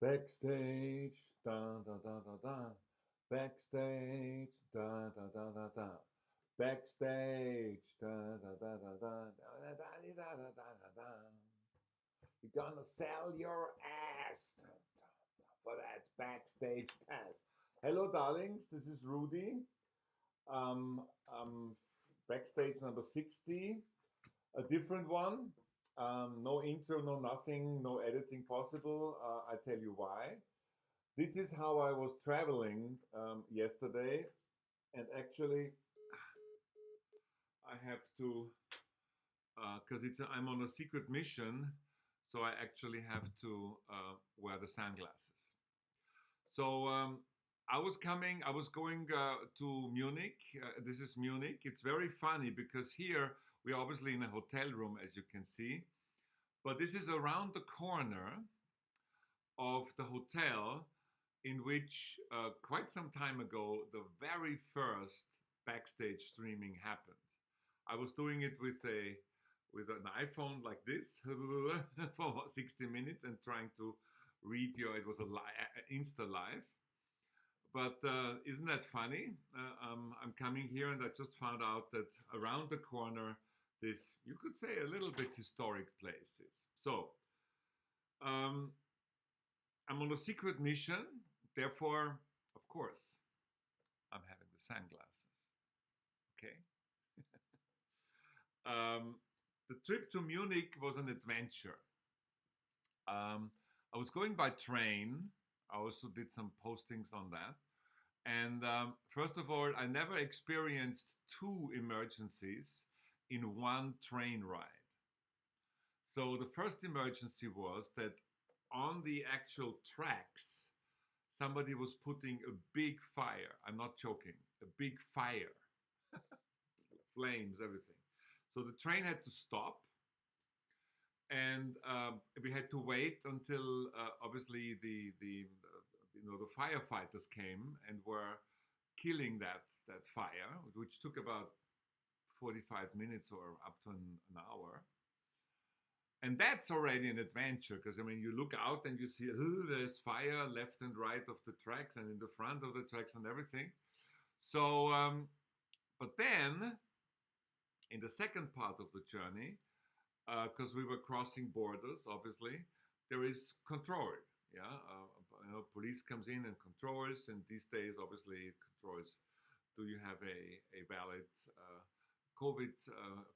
Backstage, da da da da da. Backstage, da da da da da. Backstage, da da da da da da da da da da da da. You're gonna sell your ass for that backstage pass. Hello, darlings. This is Rudy. Um, um, Backstage number 60, a different one. No intro, no nothing, no editing possible. I tell you why. This is how I was traveling yesterday, and actually, I have to because I'm on a secret mission, so I actually have to wear the sunglasses. So I was going to Munich. This is Munich. It's very funny because here we're obviously in a hotel room, as you can see, but this is around the corner of the hotel in which quite some time ago the very first backstage streaming happened. I was doing it with an iPhone like this for about 60 minutes and trying to read your. It was a Insta live, but isn't that funny? I'm coming here and I just found out that around the corner, this you could say a little bit historic place is. So um, I'm on a secret mission. Therefore, of course, I'm having the sunglasses. Okay. The trip to Munich was an adventure. Um, I was going by train. I also did some postings on that. And first of all, I never experienced two emergencies in one train ride. So the first emergency was that on the actual tracks, somebody was putting a big fire. I'm not joking, a big fire, flames, everything. So the train had to stop, and we had to wait until obviously the firefighters came and were killing that fire, which took about 45 minutes or up to an hour. And that's already an adventure because I mean you look out and you see there's fire left and right of the tracks and in the front of the tracks and everything. So, but then in the second part of the journey, because we were crossing borders, obviously, there is control. Yeah, police comes in and controls, and these days, obviously, it controls. Do you have a valid COVID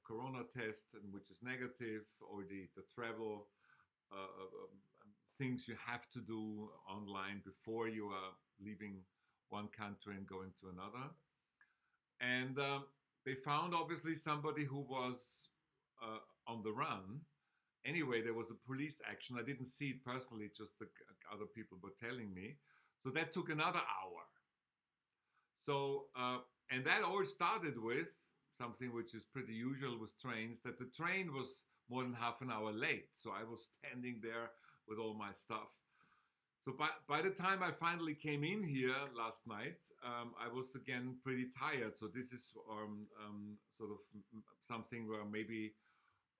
corona test, and which is negative, or the travel things you have to do online before you are leaving one country and going to another. And they found obviously somebody who was on the run. Anyway, there was a police action. I didn't see it personally, just the other people were telling me. So that took another hour. So, and that all started with something which is pretty usual with trains, that the train was more than half an hour late. So I was standing there with all my stuff. So by the time I finally came in here last night, I was again pretty tired. So this is sort of something where maybe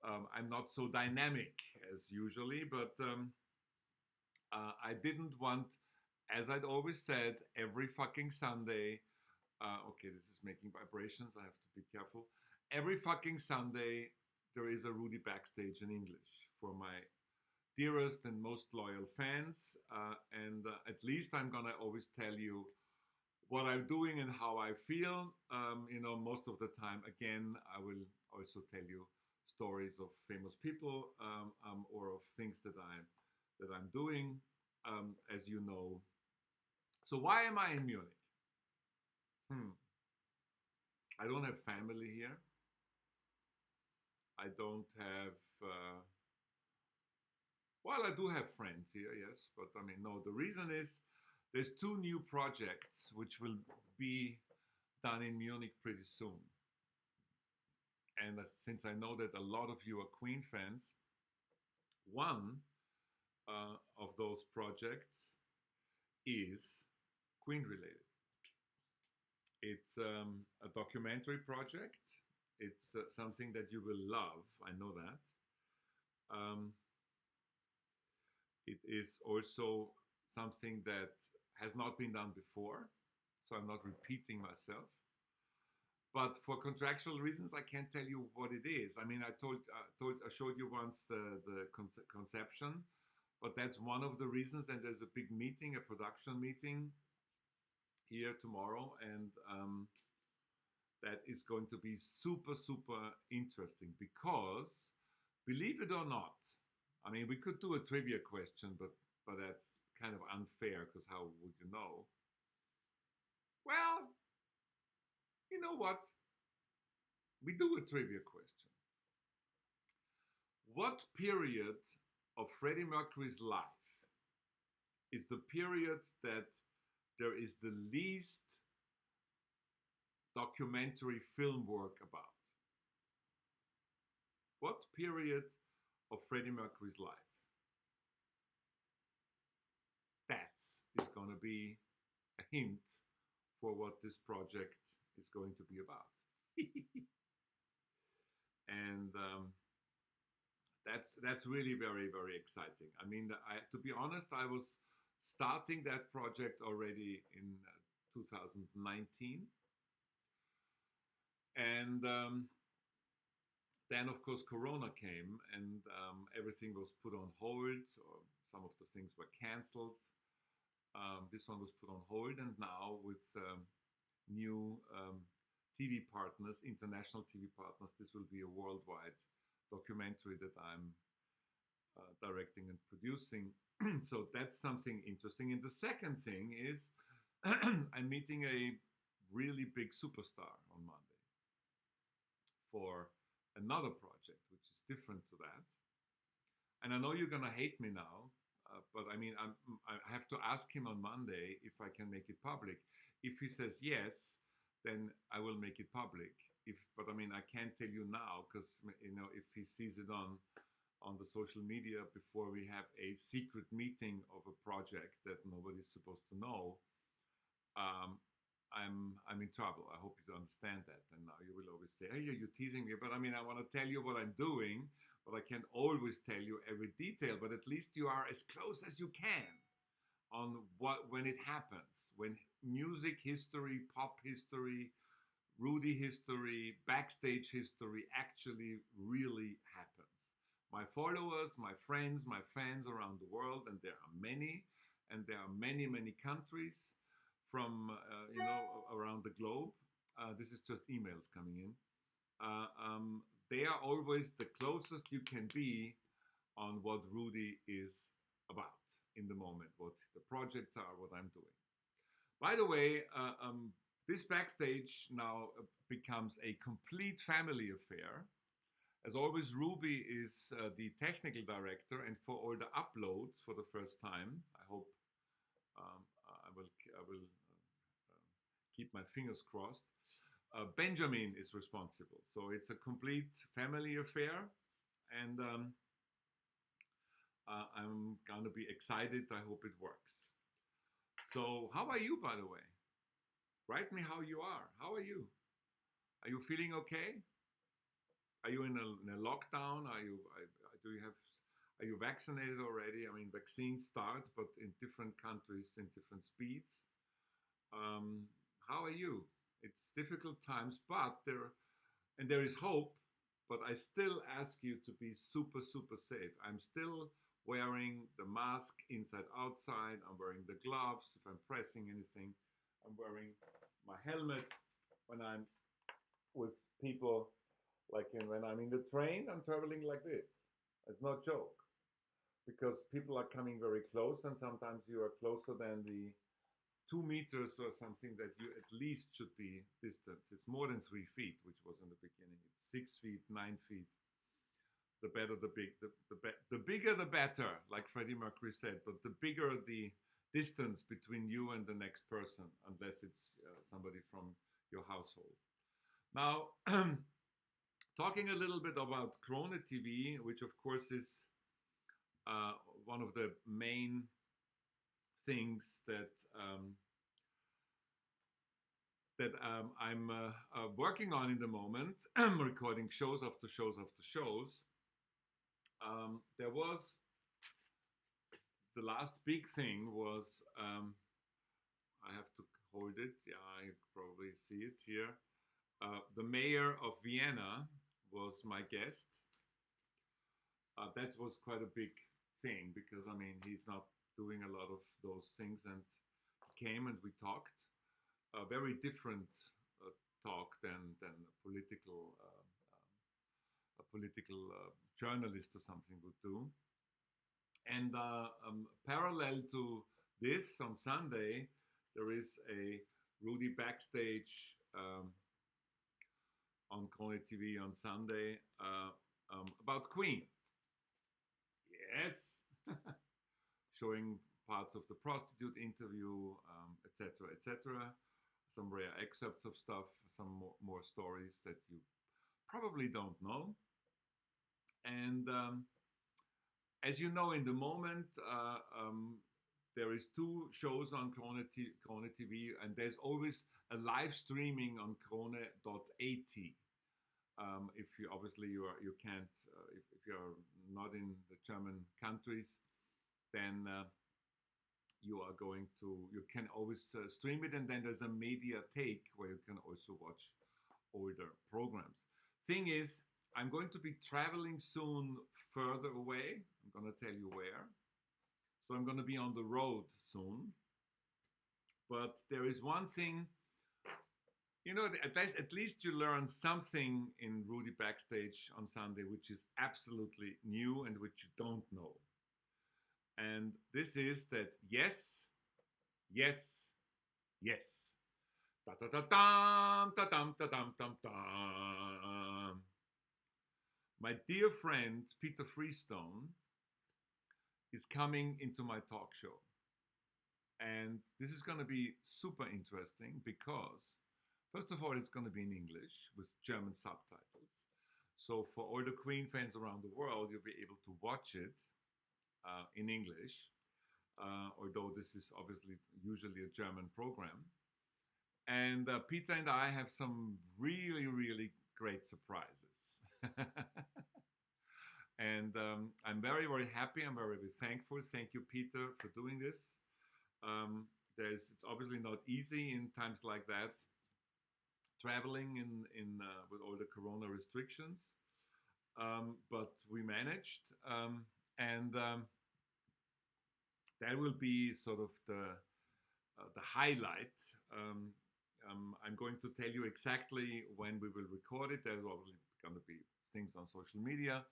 I'm not so dynamic as usually, but I didn't want, as I'd always said, every fucking Sunday. Okay, this is making vibrations. I have to be careful. Every fucking Sunday, there is a Rudy Backstage in English for my dearest and most loyal fans. And at least I'm gonna always tell you what I'm doing and how I feel. Most of the time, again, I will also tell you stories of famous people or of things that I'm doing, as you know. So why am I in Munich? I don't have family here. I don't have. Well, I do have friends here, yes, but I mean, no. The reason is there's two new projects which will be done in Munich pretty soon. And since I know that a lot of you are Queen fans, one of those projects is Queen related. It's a documentary project. It's something that you will love. I know that. It is also something that has not been done before, so I'm not repeating myself. But for contractual reasons, I can't tell you what it is. I mean, I showed you once the conception, but that's one of the reasons. And there's a big meeting, a production meeting here tomorrow, and that is going to be super, super interesting because, believe it or not, I mean, we could do a trivia question, but that's kind of unfair because how would you know? Well, you know what? We do a trivia question. What period of Freddie Mercury's life is the period that there is the least documentary film work about? What period of Freddie Mercury's life? That is going to be a hint for what this project is going to be about. And that's really very, very exciting. I mean, to be honest, I was starting that project already in 2019. And then, of course, Corona came and everything was put on hold, or some of the things were canceled. This one was put on hold, and now with new TV partners, international TV partners, this will be a worldwide documentary that I'm directing and producing. So that's something interesting. And the second thing is I'm meeting a really big superstar on Monday for another project, which is different to that. And I know you're going to hate me now, but I mean, I have to ask him on Monday if I can make it public. If he says yes, then I will make it public. But I mean, I can't tell you now because, you know, if he sees it on the social media before we have a secret meeting of a project that nobody's supposed to know, I'm in trouble. I hope you understand that. And now you will always say, "Hey, you're teasing me." But I mean, I want to tell you what I'm doing, but I can't always tell you every detail. But at least you are as close as you can on when it happens, when music history, pop history, Rudy history, backstage history actually really happens. My followers, my friends, my fans around the world, and there are many, and there are many, many countries from around the globe. This is just emails coming in. They are always the closest you can be on what Rudy is about in the moment, what the projects are, what I'm doing. By the way, this Backstage now becomes a complete family affair. As always, Ruby is the technical director, and for all the uploads for the first time, I hope I will keep my fingers crossed. Benjamin is responsible, so it's a complete family affair, and I'm gonna be excited. I hope it works. So, how are you, by the way? Write me how you are. How are you? Are you feeling okay? Are you in a lockdown? Are you vaccinated already? I mean, vaccines start, but in different countries, in different speeds. How are you? It's difficult times, but there is hope. But I still ask you to be super, super safe. I'm still wearing the mask inside, outside. I'm wearing the gloves if I'm pressing anything. I'm wearing my helmet when I'm with people. Like when I'm in the train, I'm traveling like this. It's no joke. Because people are coming very close, and sometimes you are closer than the 2 meters or something that you at least should be distance. It's more than 3 feet, which was in the beginning. It's 6 feet, 9 feet. The better the bigger the better, like Freddie Mercury said. But the bigger the distance between you and the next person, unless it's somebody from your household. Now, talking a little bit about Krone TV, which of course is one of the main things that I'm working on in the moment. I'm recording shows after shows after shows. There was the last big thing was I have to hold it. Yeah, I probably see it here. The mayor of Vienna was my guest. That was quite a big thing because I mean he's not doing a lot of those things, and he came and we talked. A very different talk than a political journalist or something would do. And parallel to this, on Sunday, there is a Rudy Backstage on Krone TV on Sunday about Queen. Yes, showing parts of the prostitute interview, etc., etc. Some rare excerpts of stuff, some more stories that you probably don't know. And as you know, in the moment, there is two shows on Krone TV, and there's always a live streaming on Krone.at. If you obviously you can't if you're not in the German countries, then you can always stream it, and then there's a mediathek where you can also watch older programs. Thing is, I'm going to be traveling soon further away. I'm going to tell you where. So I'm going to be on the road soon. But there is one thing, you know, at least you learn something in Rudy Backstage on Sunday, which is absolutely new and which you don't know. And this is that yes, yes, yes. Da da da dum da dum da dum dum dum. My dear friend Peter Freestone is coming into my talk show. And this is going to be super interesting because, first of all, it's going to be in English with German subtitles. So for all the Queen fans around the world, you'll be able to watch it in English, although this is obviously usually a German program. And Peter and I have some really, really great surprises. And I'm very, very happy. I'm very, very thankful. Thank you, Peter, for doing this. It's obviously not easy in times like that, traveling in with all the Corona restrictions, but we managed, and that will be sort of the highlight. I'm going to tell you exactly when we will record it. There's obviously going to be things on social media,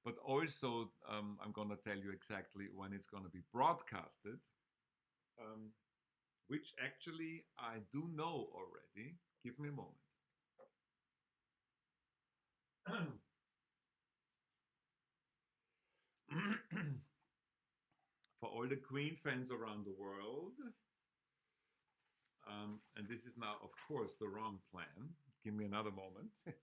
but also I'm going to tell you exactly when it's going to be broadcasted, which actually I do know already. Give me a moment. For all the Queen fans around the world, and this is now, of course, the wrong plan. Give me another moment. And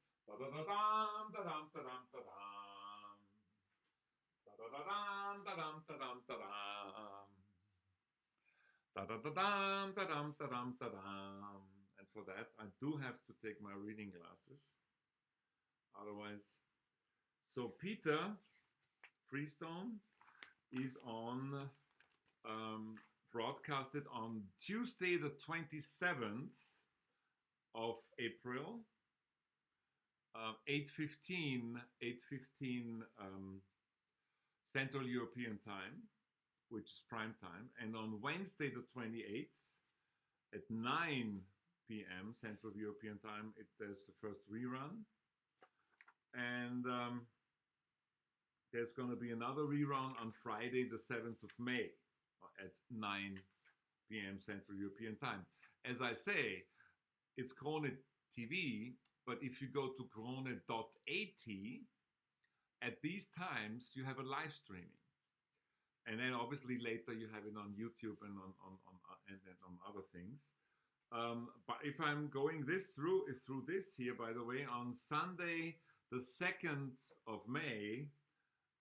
for that, I do have to take my reading glasses. Otherwise, so Peter Freestone is on broadcasted on Tuesday, the 27th of April, 8:15 Central European Time, which is prime time, and on Wednesday, the 28th at 9 p.m. Central European Time, there's the first rerun, and there's going to be another rerun on Friday, the 7th of May at 9 p.m. Central European Time. As I say, it's Krone TV, but if you go to Krone.at, at these times you have a live streaming. And then obviously later you have it on YouTube and on other things. But if I'm going through this here, by the way, on Sunday, the 2nd of May,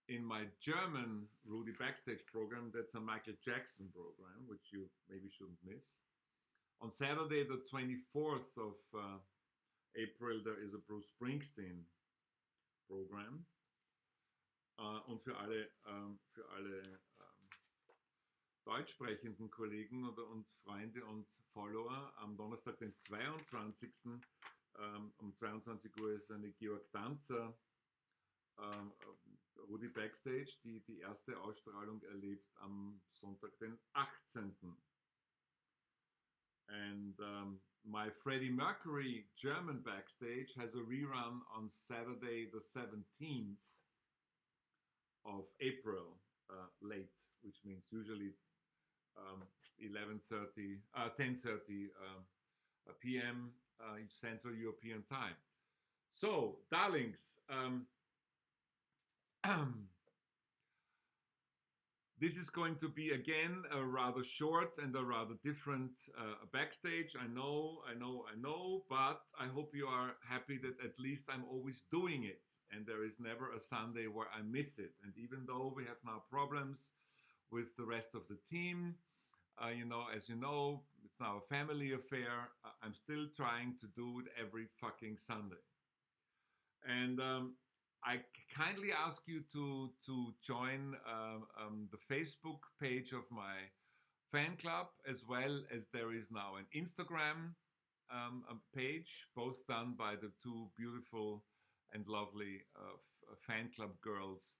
in my German Rudy Backstage program, that's a Michael Jackson program, which you maybe shouldn't miss. On Saturday, the 24th of April, there is a Bruce Springsteen program. Und für alle deutschsprechenden Kollegen und Freunde und Follower am Donnerstag, den 22. Um 22 Uhr ist eine Georg Danzer Rudi Backstage, die die erste Ausstrahlung erlebt am Sonntag, den 18. And my Freddie Mercury German Backstage has a rerun on Saturday, the 17th of April, late, which means usually 11:30, 10:30 p.m. Central European time. So, darlings, this is going to be again a rather short and a rather different backstage. I know, but I hope you are happy that at least I'm always doing it and there is never a Sunday where I miss it. And even though we have now problems with the rest of the team, as you know, it's now a family affair. I'm still trying to do it every fucking Sunday. And I kindly ask you to join the Facebook page of my fan club, as well as there is now an Instagram page, both done by the two beautiful and lovely fan club girls,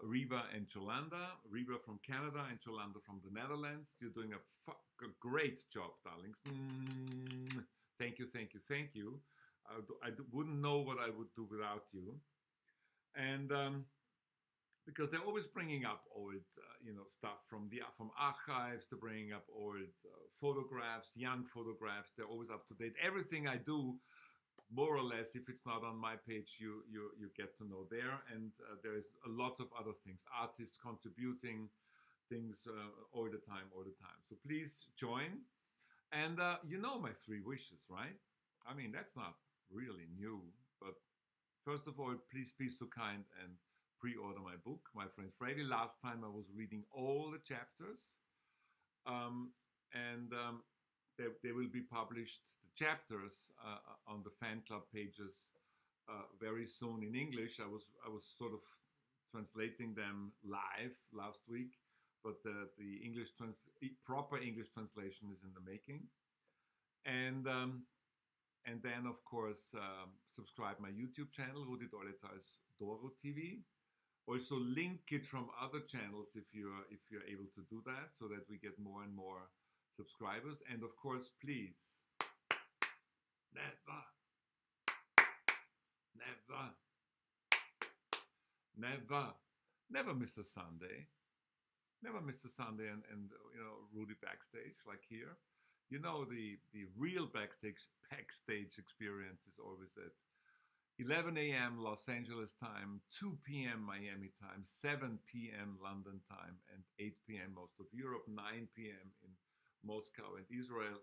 Riva and Jolanda. Riva from Canada and Jolanda from the Netherlands. You're doing a great job, darlings. Thank you, thank you, thank you. I wouldn't know what I would do without you. And because they're always bringing up old, stuff from archives. They're bringing up old photographs, young photographs. They're always up to date. Everything I do, more or less, if it's not on my page, you get to know there. And there's lots of other things, artists contributing things all the time. So please join. And my 3 wishes, right? I mean, that's not really new, but first of all, please be so kind and pre-order my book, my friend Freddy. Last time I was reading all the chapters, and they will be published, the chapters, on the fan club pages very soon in English. I was sort of translating them live last week, but the proper English translation is in the making. And then, of course, subscribe my YouTube channel, Rudi'S Doro TV. Also link it from other channels if you're able to do that, so that we get more and more subscribers. And of course, please, never miss a Sunday. Never miss a Sunday and Rudi Backstage like here. The real backstage experience is always at 11 a.m. Los Angeles time, 2 p.m. Miami time, 7 p.m. London time, and 8 p.m. most of Europe, 9 p.m. in Moscow and Israel,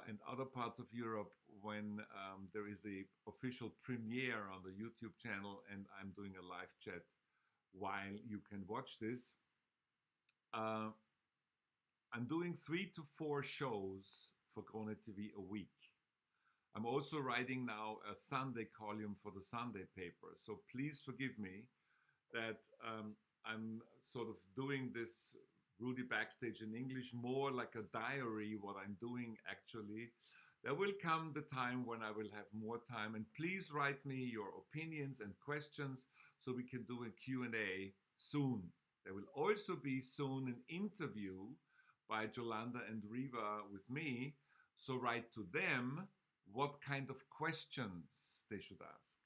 and other parts of Europe, when there is the official premiere on the YouTube channel, and I'm doing a live chat while you can watch this. I'm doing 3 to 4 shows for Krone TV a week. I'm also writing now a Sunday column for the Sunday paper. So please forgive me that I'm sort of doing this Rudi Backstage in English more like a diary, what I'm doing actually. There will come the time when I will have more time, and please write me your opinions and questions so we can do a Q&A soon. There will also be soon an interview by Jolanda and Riva with me, so write to them what kind of questions they should ask.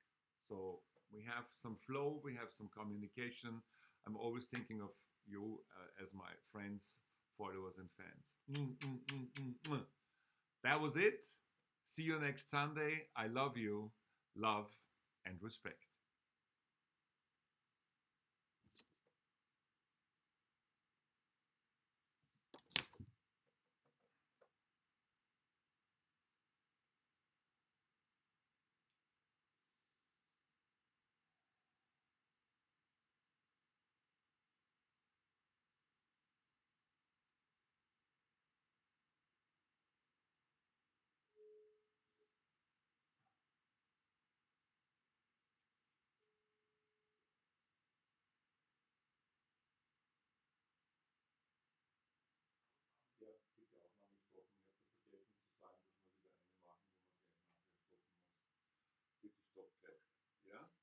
So we have some flow, we have some communication. I'm always thinking of you as my friends, followers, and fans. That was it. See you next Sunday. I love you. Love and respect. pet. Yeah.